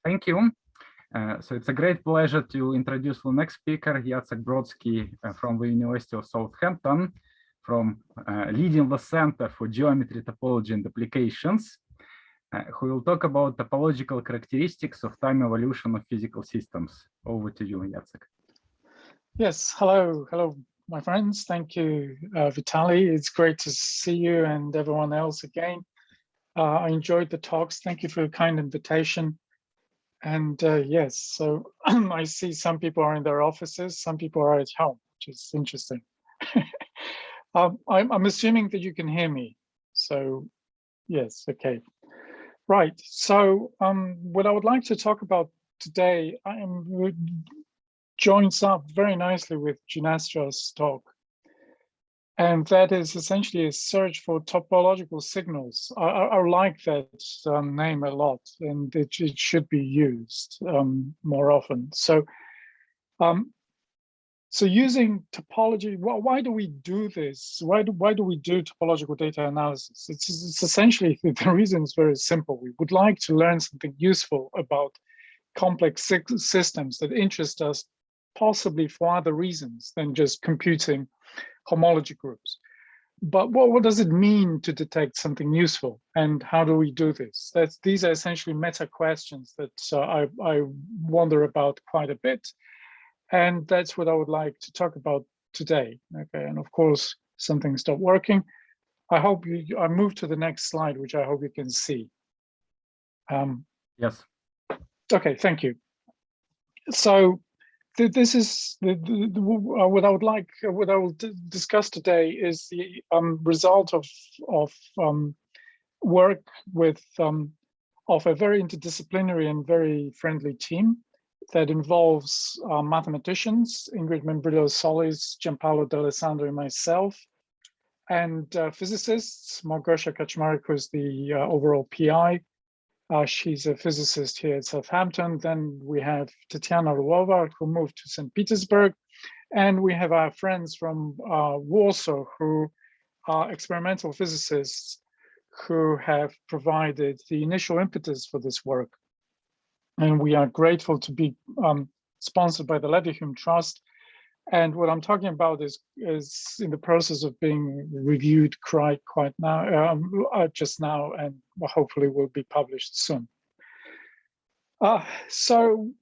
Thank you. So it's a great pleasure to introduce the next speaker, Jacek Brodzki from the University of Southampton, from leading the Center for Geometry, Topology and Applications, who will talk about topological characteristics of time evolution of physical systems. Over to you, Jacek. Yes, hello, my friends. Thank you, Vitaly. It's great to see you and everyone else again. I enjoyed the talks. Thank you for your kind invitation. And yes, so I see some people are in their offices, some people are at home, which is interesting. I'm assuming that you can hear me. So yes, okay. Right, so what I would like to talk about today, joins up very nicely with Ginestra's talk. And that is essentially a search for topological signals. I like that name a lot, and it should be used more often. So, so using topology, why do we do this? Why do we do topological data analysis? It's essentially, the reason is very simple. We would like to learn something useful about complex systems that interest us, possibly for other reasons than just computing homology groups. But what does it mean to detect something useful, and how do we do this? These are essentially meta questions that I wonder about quite a bit, and that's what I would like to talk about today. Okay, and of course something stopped working. I hope I move to the next slide, which I hope you can see. Yes. Okay, thank you. So this is what I would like. What I will discuss today is the result of work with of a very interdisciplinary and very friendly team that involves mathematicians, Ingrid Membrillo Solis, Gianpaolo D'Alessandro, and myself, and physicists, Małgorzata Kaczmarek, who is the overall PI. She's a physicist here at Southampton. Then we have Tatiana Ruova, who moved to St. Petersburg. And we have our friends from Warsaw, who are experimental physicists who have provided the initial impetus for this work. And we are grateful to be sponsored by the Leverhulme Trust. And what I'm talking about is in the process of being reviewed quite now, just now, and hopefully will be published soon. So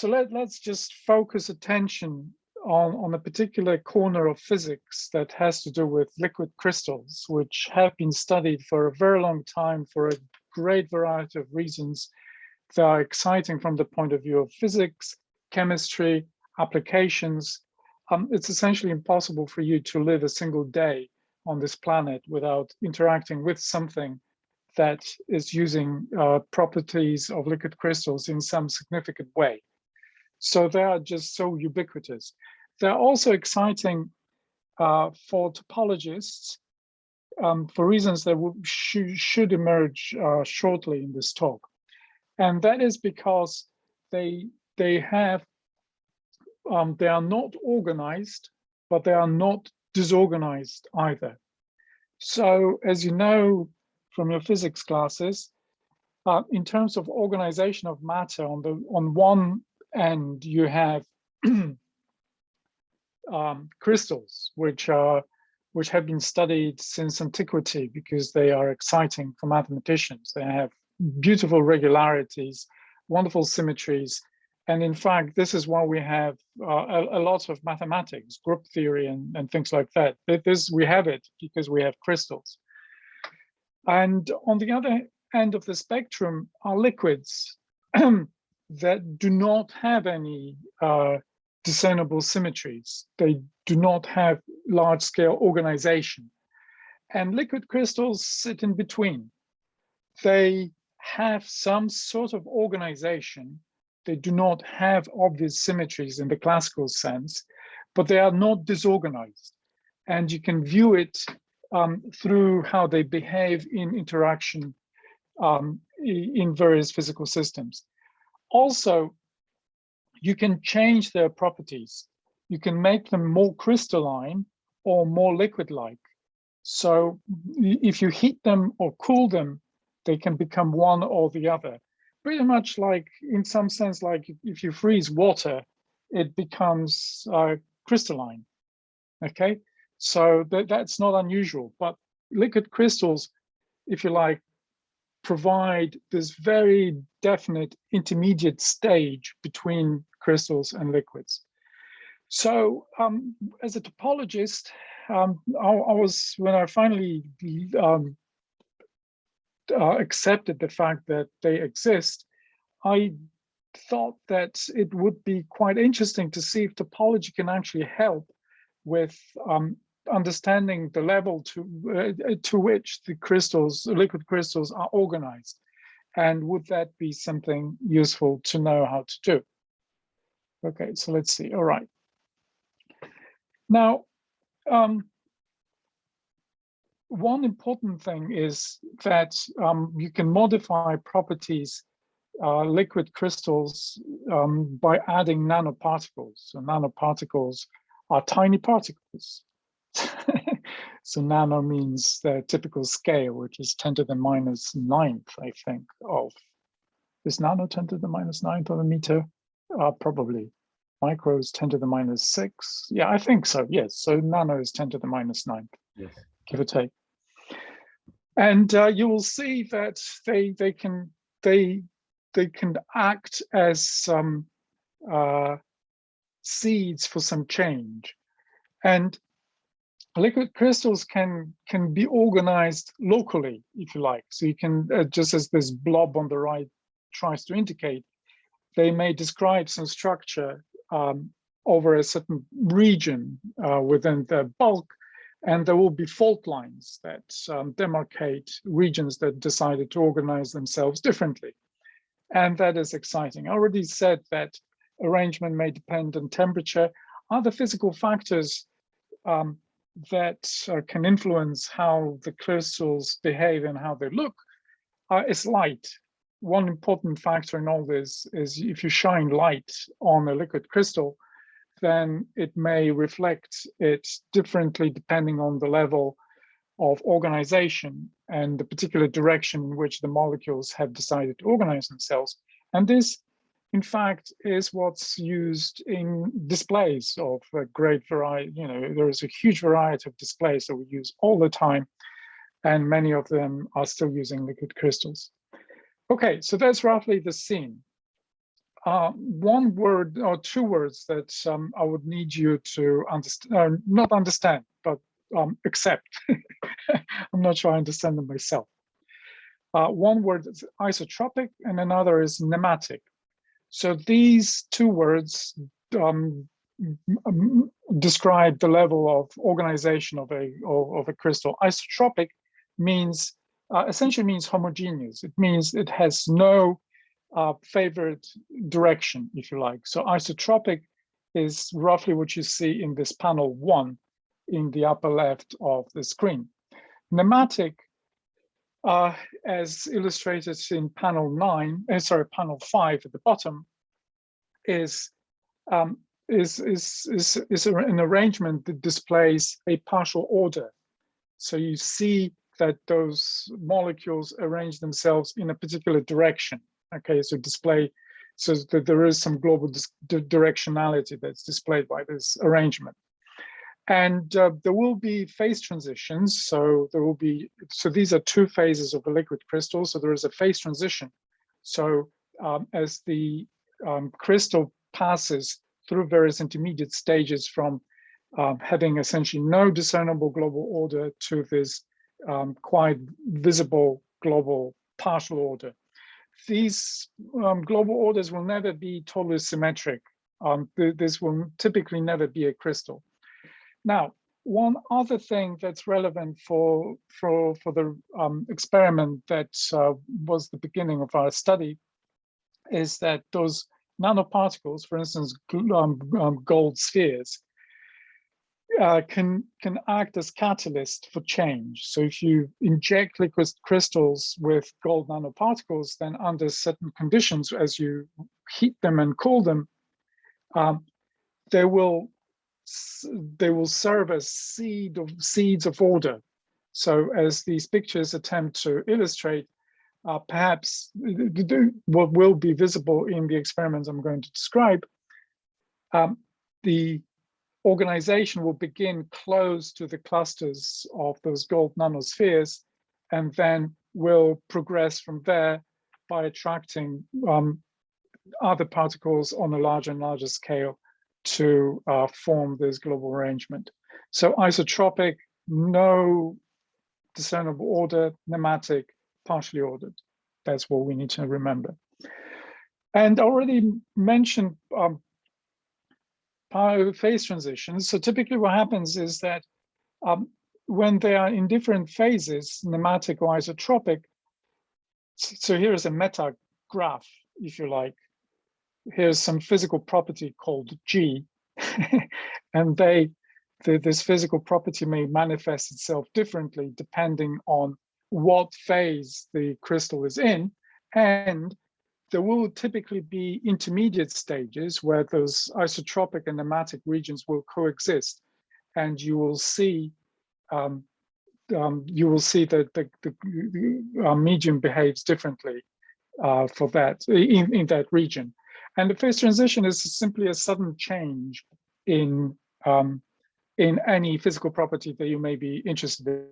let's just focus attention on a particular corner of physics that has to do with liquid crystals, which have been studied for a very long time for a great variety of reasons that are exciting from the point of view of physics, chemistry, applications. It's essentially impossible for you to live a single day on this planet without interacting with something that is using properties of liquid crystals in some significant way. So they are just so ubiquitous. They're also exciting for topologists for reasons that should emerge shortly in this talk. And that is because they are not organized, but they are not disorganized either. So as you know from your physics classes, in terms of organization of matter, on one end you have crystals, which have been studied since antiquity because they are exciting for mathematicians. They have beautiful regularities, wonderful symmetries. And in fact, this is why we have a lot of mathematics, group theory, and things like that. We have it because we have crystals. And on the other end of the spectrum are liquids that do not have any discernible symmetries. They do not have large-scale organization. And liquid crystals sit in between. They have some sort of organization. They do not have obvious symmetries in the classical sense, but they are not disorganized. And you can view it through how they behave in interaction in various physical systems. Also, you can change their properties. You can make them more crystalline or more liquid-like. So if you heat them or cool them, they can become one or the other. pretty much like, in some sense, like if you freeze water, it becomes crystalline. Okay, so that's not unusual. But liquid crystals, if you like, provide this very definite intermediate stage between crystals and liquids. So as a topologist, when I finally accepted the fact that they exist, I thought that it would be quite interesting to see if topology can actually help with understanding the level to which the crystals, liquid crystals, are organized. And would that be something useful to know how to do? Okay, so let's see. All right. Now, one important thing is that you can modify properties, liquid crystals, by adding nanoparticles. So nanoparticles are tiny particles. So nano means the typical scale, which is 10 to the minus 9th, I think, of, is nano 10 to the minus 9th of a meter? Probably. Micro is 10 to the minus 6. Yeah, I think so, yes. So nano is 10 to the minus 9th, yes, give or take. And you will see that they can act as some seeds for some change. And liquid crystals can be organized locally, if you like. So you can, just as this blob on the right tries to indicate, they may describe some structure over a certain region within the bulk, and there will be fault lines that demarcate regions that decided to organize themselves differently. And that is exciting. I already said that arrangement may depend on temperature. Other physical factors that can influence how the crystals behave and how they look is light. One important factor in all this is if you shine light on a liquid crystal, then it may reflect it differently depending on the level of organization and the particular direction in which the molecules have decided to organize themselves. And this, in fact, is what's used in displays of a great variety. You know, there is a huge variety of displays that we use all the time, and many of them are still using liquid crystals. Okay, so that's roughly the scene. One word or two words that I would need you to understand, not understand, but accept. I'm not sure I understand them myself. One word is isotropic and another is nematic. So these two words describe the level of organization of a crystal. Isotropic means, essentially means homogeneous. It means it has no favored direction, if you like. So isotropic is roughly what you see in this panel 1 in the upper left of the screen. Nematic, as illustrated in panel 5 at the bottom, is an arrangement that displays a partial order. So you see that those molecules arrange themselves in a particular direction. Okay, so so that there is some global directionality that's displayed by this arrangement. And there will be phase transitions. So these are two phases of a liquid crystal. So there is a phase transition. So as the crystal passes through various intermediate stages from having essentially no discernible global order to this quite visible global partial order. These global orders will never be totally symmetric. This will typically never be a crystal. Now, one other thing that's relevant for the experiment that was the beginning of our study is that those nanoparticles, for instance, gold spheres, can act as catalyst for change. So if you inject liquid crystals with gold nanoparticles, then under certain conditions, as you heat them and cool them, they will serve as seeds of order. So as these pictures attempt to illustrate, perhaps what will be visible in the experiments I'm going to describe, the organization will begin close to the clusters of those gold nanospheres, and then will progress from there by attracting other particles on a larger and larger scale to form this global arrangement. So isotropic, no discernible order, nematic, partially ordered. That's what we need to remember. And I already mentioned phase transitions. So typically what happens is that when they are in different phases, nematic or isotropic, so here is a meta graph, if you like. Here's some physical property called G, and this physical property may manifest itself differently depending on what phase the crystal is in, and there will typically be intermediate stages where those isotropic and nematic regions will coexist, and you will see that the medium behaves differently for that in that region. And the phase transition is simply a sudden change in any physical property that you may be interested in.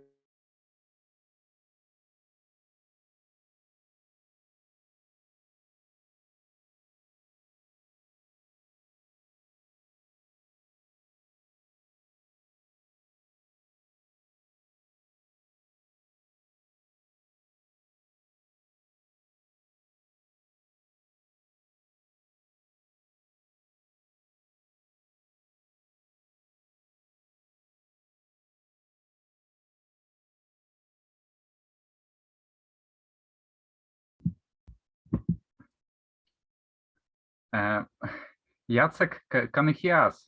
Jacek, can you hear us?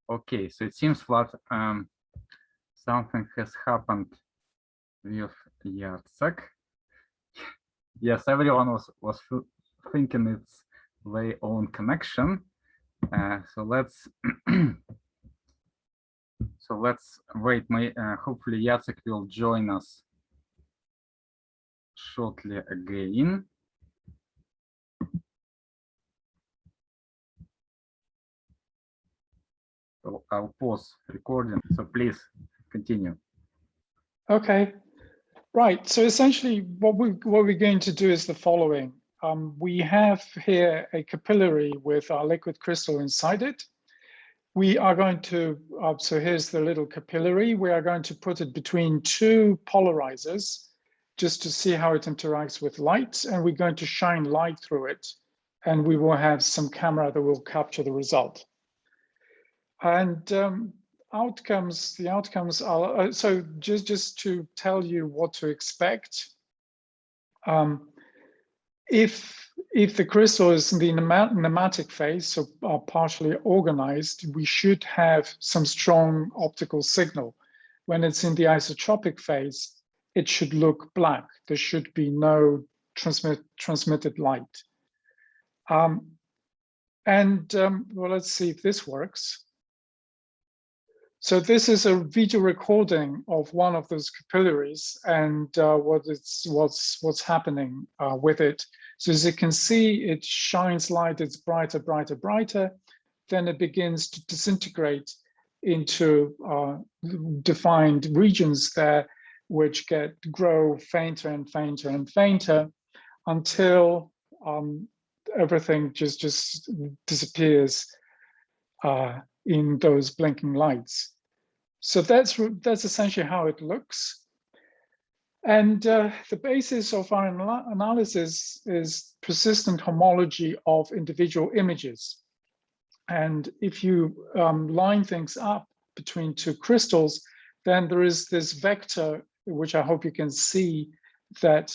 Okay, so it seems that something has happened with Jacek. Yes, everyone was thinking it's their own connection. So let's wait. Hopefully Jacek will join us shortly again. So I'll pause recording. So please continue. Okay, right. So essentially, what we're going to do is the following. We have here a capillary with our liquid crystal inside it. We are going to, so here's the little capillary. We are going to put it between two polarizers just to see how it interacts with light. And we're going to shine light through it. And we will have some camera that will capture the result. And the outcomes are, so just to tell you what to expect. If the crystal is in the nematic phase, so partially organized, we should have some strong optical signal. When it's in the isotropic phase, it should look black. There should be no transmitted light. Well, let's see if this works. So this is a video recording of one of those capillaries and what's happening with it. So as you can see, it shines light, it's brighter, brighter, brighter. Then it begins to disintegrate into defined regions there, which grow fainter and fainter and fainter until everything just disappears in those blinking lights. So that's essentially how it looks. And the basis of our analysis is persistent homology of individual images. And if you line things up between two crystals, then there is this vector, which I hope you can see, that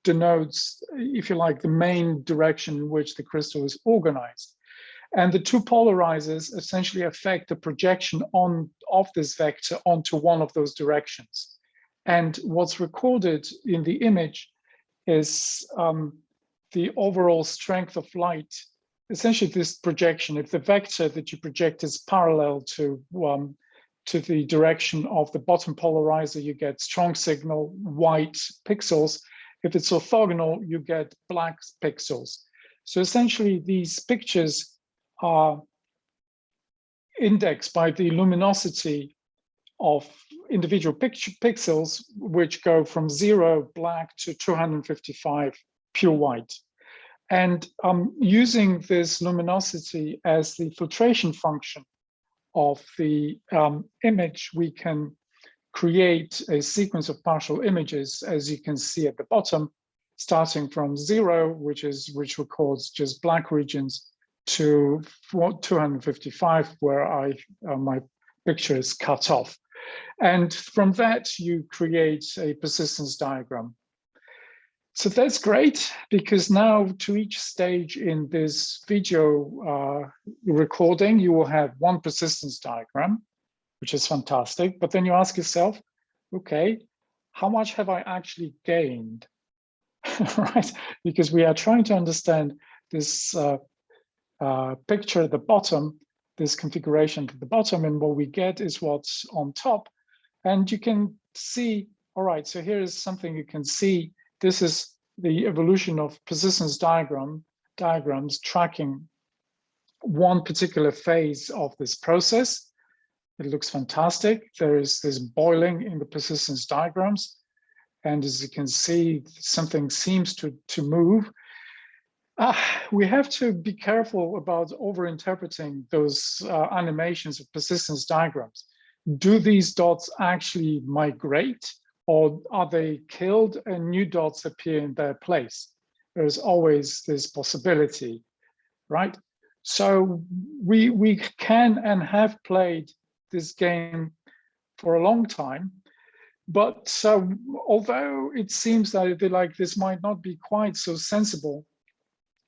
denotes, if you like, the main direction in which the crystal is organized. And the two polarizers essentially affect the projection of this vector onto one of those directions. And what's recorded in the image is the overall strength of light essentially this projection, if the vector that you project is parallel to the direction of the bottom polarizer, you get strong signal, white pixels. If it's orthogonal, you get black pixels. So essentially, these pictures are indexed by the luminosity of individual pixels, which go from 0 black to 255 pure white. And using this luminosity as the filtration function of the image, we can create a sequence of partial images, as you can see at the bottom, starting from 0, which records just black regions, to 255, where my picture is cut off. And from that, you create a persistence diagram. So that's great, because now to each stage in this video recording, you will have one persistence diagram, which is fantastic. But then you ask yourself, okay, how much have I actually gained, right? Because we are trying to understand this picture at the bottom, this configuration at the bottom, and what we get is what's on top. And you can see, all right, so here is something you can see. This is the evolution of persistence diagrams tracking one particular phase of this process. It looks fantastic. There is this boiling in the persistence diagrams. And as you can see, something seems to move. We have to be careful about over-interpreting those animations of persistence diagrams. Do these dots actually migrate, or are they killed and new dots appear in their place? There's always this possibility, right? So we can and have played this game for a long time, but although it seems that like this might not be quite so sensible,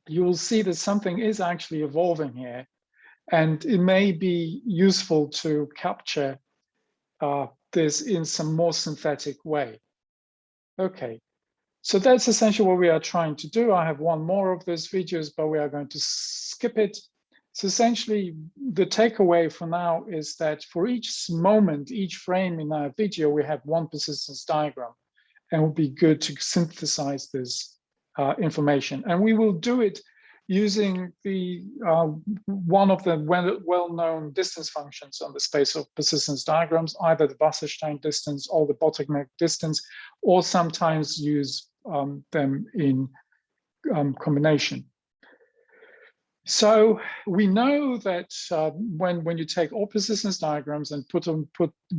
you will see that something is actually evolving here, and it may be useful to capture this in some more synthetic way. Okay, so that's essentially what we are trying to do. I have one more of those videos, but we are going to skip it. So essentially, the takeaway for now is that for each moment, each frame in our video, we have one persistence diagram, and it would be good to synthesize this information. And we will do it using the one of the well-known distance functions on the space of persistence diagrams, either the Wasserstein distance or the bottleneck distance, or sometimes use them in combination. So we know that when you take all persistence diagrams and put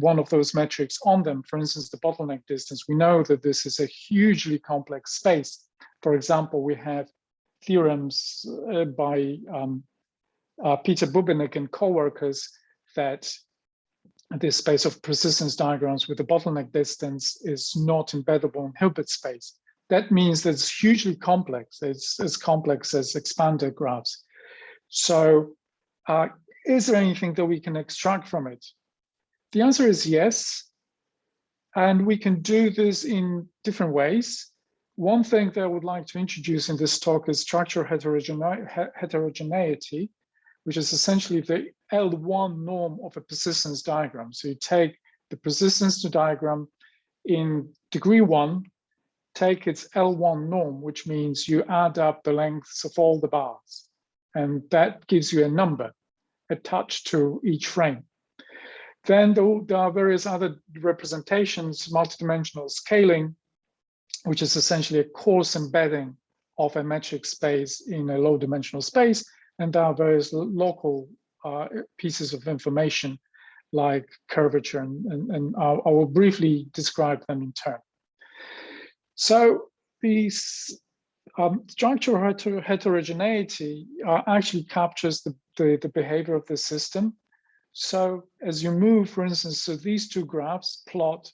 one of those metrics on them, for instance, the bottleneck distance, we know that this is a hugely complex space. For example, we have theorems by Peter Bubinek and co-workers that this space of persistence diagrams with the bottleneck distance is not embeddable in Hilbert space. That means that it's hugely complex. It's as complex as expander graphs. So is there anything that we can extract from it? The answer is yes. And we can do this in different ways. One thing that I would like to introduce in this talk is structural heterogeneity, which is essentially the L1 norm of a persistence diagram. So you take the persistence diagram in degree 1, take its L1 norm, which means you add up the lengths of all the bars. And that gives you a number attached to each frame. Then there are various other representations, multidimensional scaling, which is essentially a coarse embedding of a metric space in a low dimensional space. And there are various local pieces of information like curvature, and I will briefly describe them in turn. So these structural heterogeneity actually captures the behavior of the system. So as you move, for instance, so these two graphs plot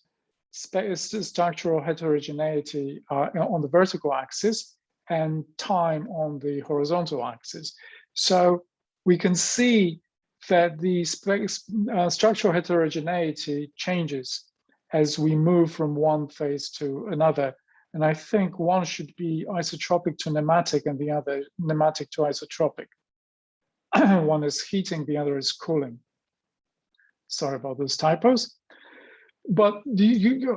structural heterogeneity on the vertical axis and time on the horizontal axis. So we can see that the structural heterogeneity changes as we move from one phase to another. And I think one should be isotropic to nematic and the other nematic to isotropic. One is heating, the other is cooling. Sorry about those typos. But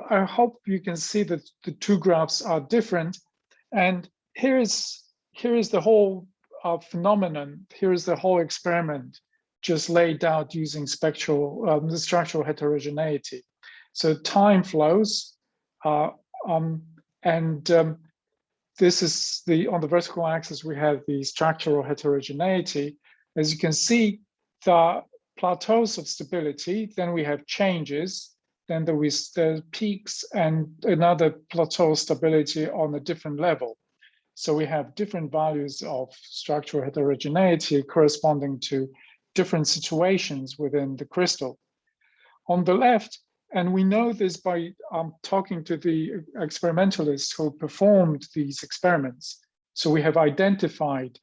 I hope you can see that the two graphs are different. And here is the whole phenomenon. Here is the whole experiment just laid out using the structural heterogeneity. So time flows, this is on the vertical axis, we have the structural heterogeneity. As you can see, the plateaus of stability, then we have changes, then there is the peaks and another plateau stability on a different level. So we have different values of structural heterogeneity corresponding to different situations within the crystal. On the left, and we know this by talking to the experimentalists who performed these experiments. So we have identified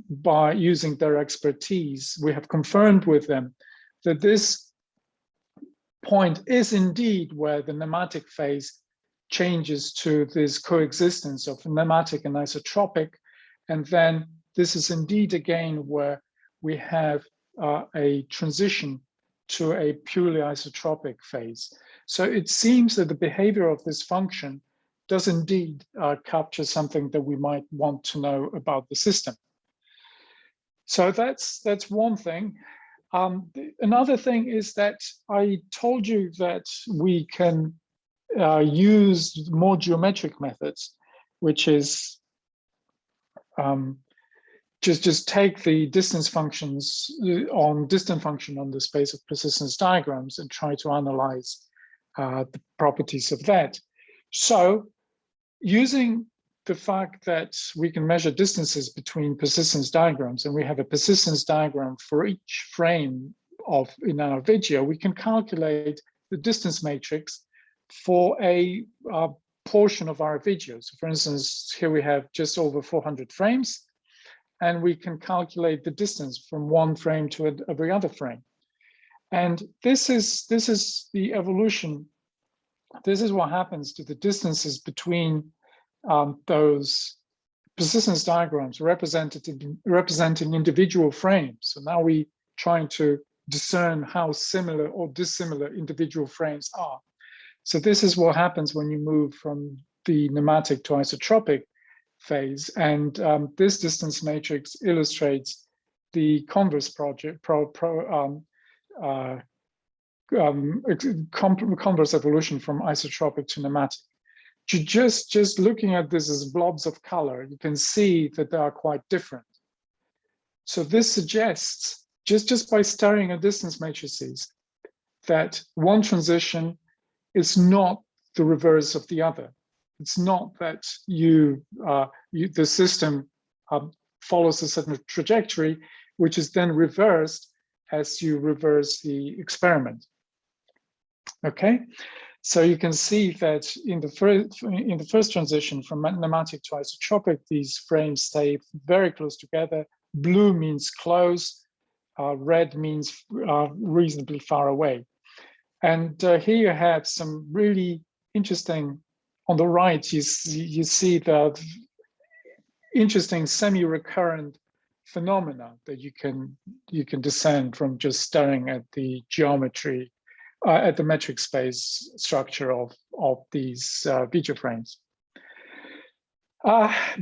by using their expertise, we have confirmed with them that this point is indeed where the nematic phase changes to this coexistence of nematic and isotropic. And then this is indeed again where we have a transition to a purely isotropic phase. So it seems that the behavior of this function does indeed capture something that we might want to know about the system. So that's one thing. Another thing is that I told you that we can use more geometric methods, which is just take the distance functions distant function on the space of persistence diagrams and try to analyze the properties of that. So using the fact that we can measure distances between persistence diagrams, and we have a persistence diagram for each frame in our video, we can calculate the distance matrix for a portion of our videos. For instance, here we have just over 400 frames, and we can calculate the distance from one frame to every other frame. And this is the evolution. This is what happens to the distances between those persistence diagrams representing individual frames. So now we're trying to discern how similar or dissimilar individual frames are. So this is what happens when you move from the nematic to isotropic phase. And this distance matrix illustrates the converse converse evolution from isotropic to nematic. Just looking at this as blobs of color, you can see that they are quite different. So this suggests, just by staring at distance matrices, that one transition is not the reverse of the other. It's not that the system follows a certain trajectory, which is then reversed as you reverse the experiment. Okay, so you can see that in the first transition from nematic to isotropic, these frames stay very close together. Blue means close, red means reasonably far away. And here you have some really interesting, on the right, you see the interesting semi-recurrent phenomena that you can discern from just staring at the geometry, at the metric space structure of these video frames.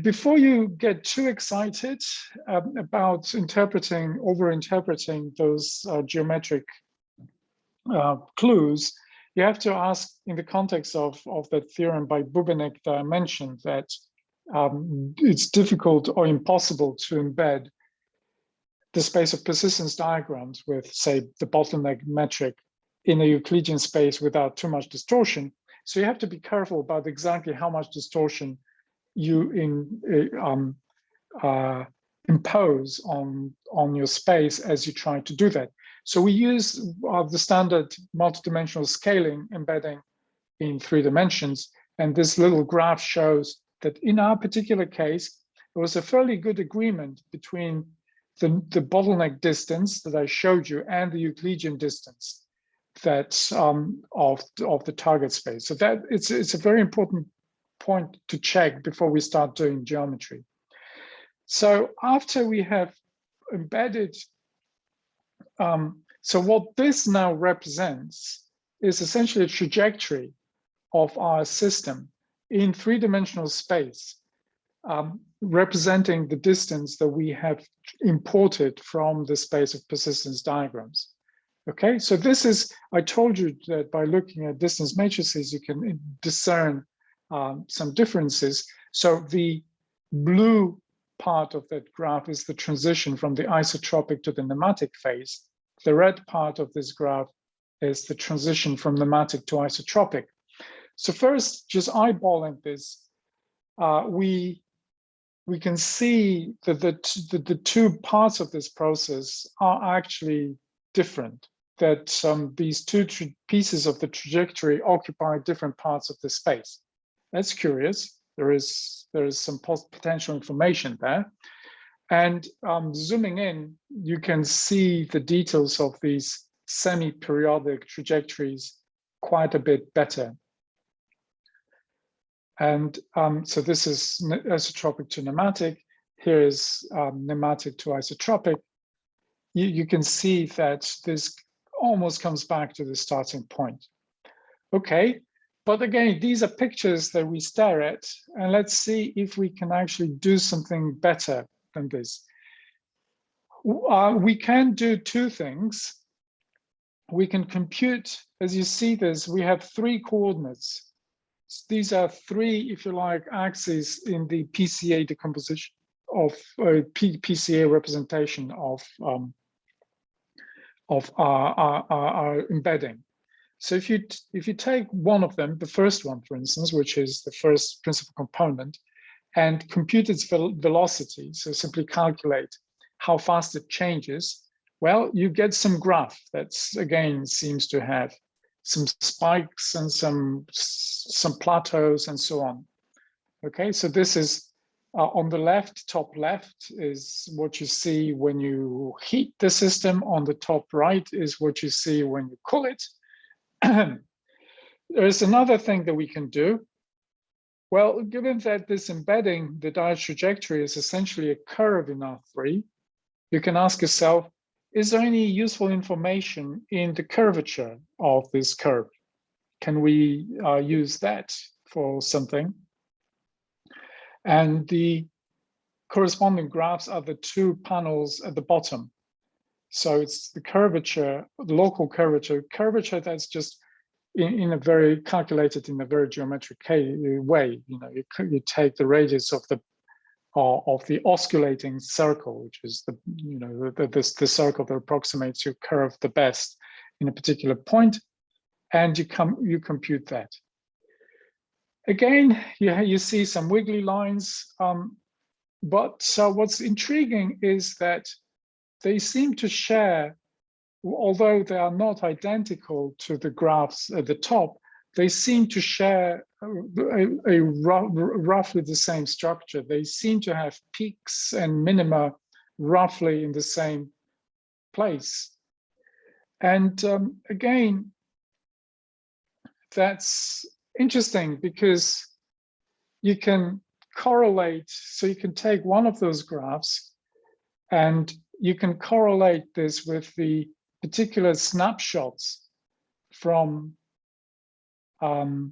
Before you get too excited about over-interpreting those geometric clues, you have to ask, in the context of that theorem by Bubenek that I mentioned, that it's difficult or impossible to embed the space of persistence diagrams with, say, the bottleneck metric in a Euclidean space without too much distortion. So you have to be careful about exactly how much distortion you impose on your space as you try to do that. So we use the standard multidimensional scaling embedding in 3 dimensions. And this little graph shows that in our particular case, there was a fairly good agreement between the bottleneck distance that I showed you and the Euclidean distance that's of the target space. So that it's a very important point to check before we start doing geometry. So after we have embedded. So what this now represents is essentially a trajectory of our system in three-dimensional space, representing the distance that we have imported from the space of persistence diagrams. Okay, so this is, I told you that by looking at distance matrices, you can discern some differences. So the blue part of that graph is the transition from the isotropic to the nematic phase. The red part of this graph is the transition from nematic to isotropic. So first, just eyeballing this, we can see that the two parts of this process are actually different, that these two pieces of the trajectory occupy different parts of the space. That's curious. There is some potential information there. And zooming in, you can see the details of these semi-periodic trajectories quite a bit better. And so this is isotropic to nematic. Here is nematic to isotropic. You can see that this almost comes back to the starting point. Okay, but again, these are pictures that we stare at, and let's see if we can actually do something better than this. We can do two things. We can compute, as you see this, we have three coordinates. These are three, if you like, axes in the PCA decomposition of PCA representation of our embedding. So if you take one of them, the first one, for instance, which is the first principal component, and compute its velocity, so simply calculate how fast it changes, well, you get some graph that's, again, seems to have some spikes and some plateaus and so on. Okay, so this is on the left, top left is what you see when you heat the system. On the top right is what you see when you cool it. There's another thing that we can do. Well, given that this embedding, the diode trajectory, is essentially a curve in R3, you can ask yourself, is there any useful information in the curvature of this curve? Can we use that for something? And the corresponding graphs are the two panels at the bottom. So it's the curvature, the local curvature that's just in a very calculated in a very geometric way. You know, you take the radius of the osculating circle, which is the circle that approximates your curve the best in a particular point, and you compute that. Again, you see some wiggly lines, but so what's intriguing is that they seem to share, although they are not identical to the graphs at the top, they seem to share roughly the same structure. They seem to have peaks and minima roughly in the same place. And again, that's interesting because you can correlate, so you can take one of those graphs and you can correlate this with the particular snapshots from the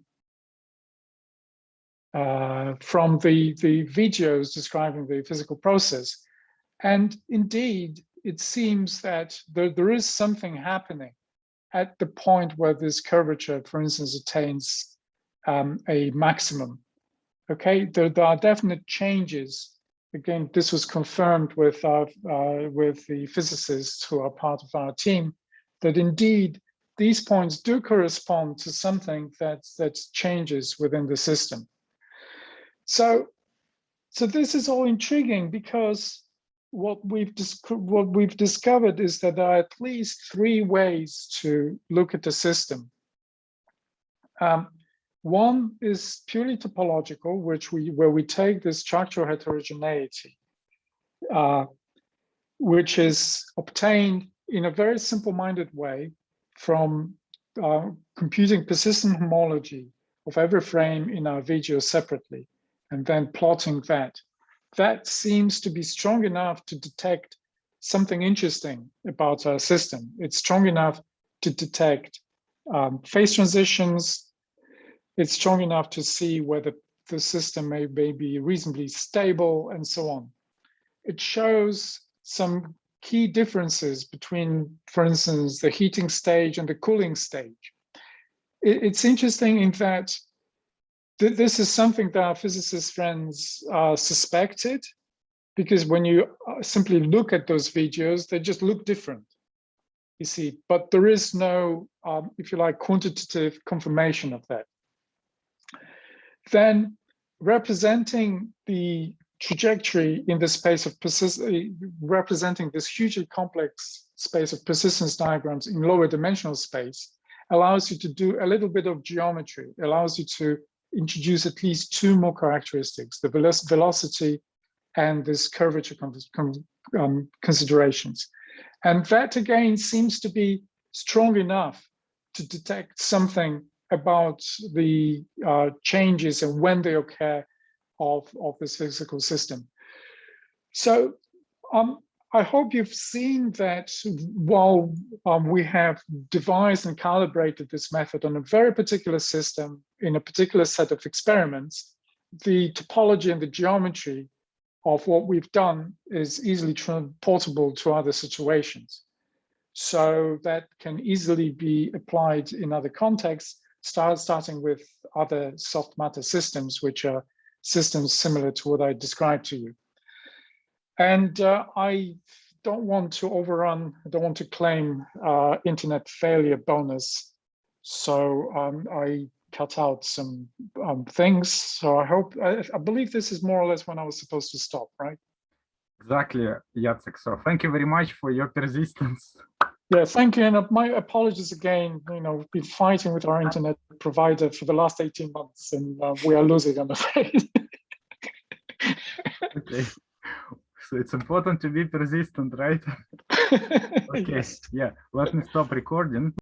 videos describing the physical process. And indeed, it seems that there is something happening at the point where this curvature, for instance, attains a maximum. Okay, there are definite changes. Again, this was confirmed with the physicists who are part of our team, that indeed these points do correspond to something that changes within the system. So this is all intriguing because what we've discovered is that there are at least three ways to look at the system. One is purely topological, where we take the structural heterogeneity, which is obtained in a very simple-minded way from computing persistent homology of every frame in our video separately, and then plotting that. That seems to be strong enough to detect something interesting about our system. It's strong enough to detect phase transitions. It's strong enough to see whether the system may be reasonably stable and so on. It shows some key differences between, for instance, the heating stage and the cooling stage. It's interesting in that this is something that our physicist friends suspected, because when you simply look at those videos, they just look different, you see, but there is no, if you like, quantitative confirmation of that. Then representing the trajectory in the space of persistence, representing this hugely complex space of persistence diagrams in lower dimensional space allows you to do a little bit of geometry, allows you to introduce at least two more characteristics, the velocity and this curvature considerations. And that again seems to be strong enough to detect something about the changes and when they occur of this physical system. So I hope you've seen that while we have devised and calibrated this method on a very particular system in a particular set of experiments, the topology and the geometry of what we've done is easily transportable to other situations. So that can easily be applied in other contexts, starting with other soft matter systems, which are systems similar to what I described to you. And I don't want to overrun, I don't want to claim internet failure bonus. So I cut out some things. So I believe this is more or less when I was supposed to stop, right? Exactly, Jacek. So thank you very much for your persistence. Yeah, thank you. And my apologies again. You know, we've been fighting with our internet provider for the last 18 months and we are losing, I'm afraid. Okay. So it's important to be persistent, right? Okay, Yes. yeah, let me stop recording.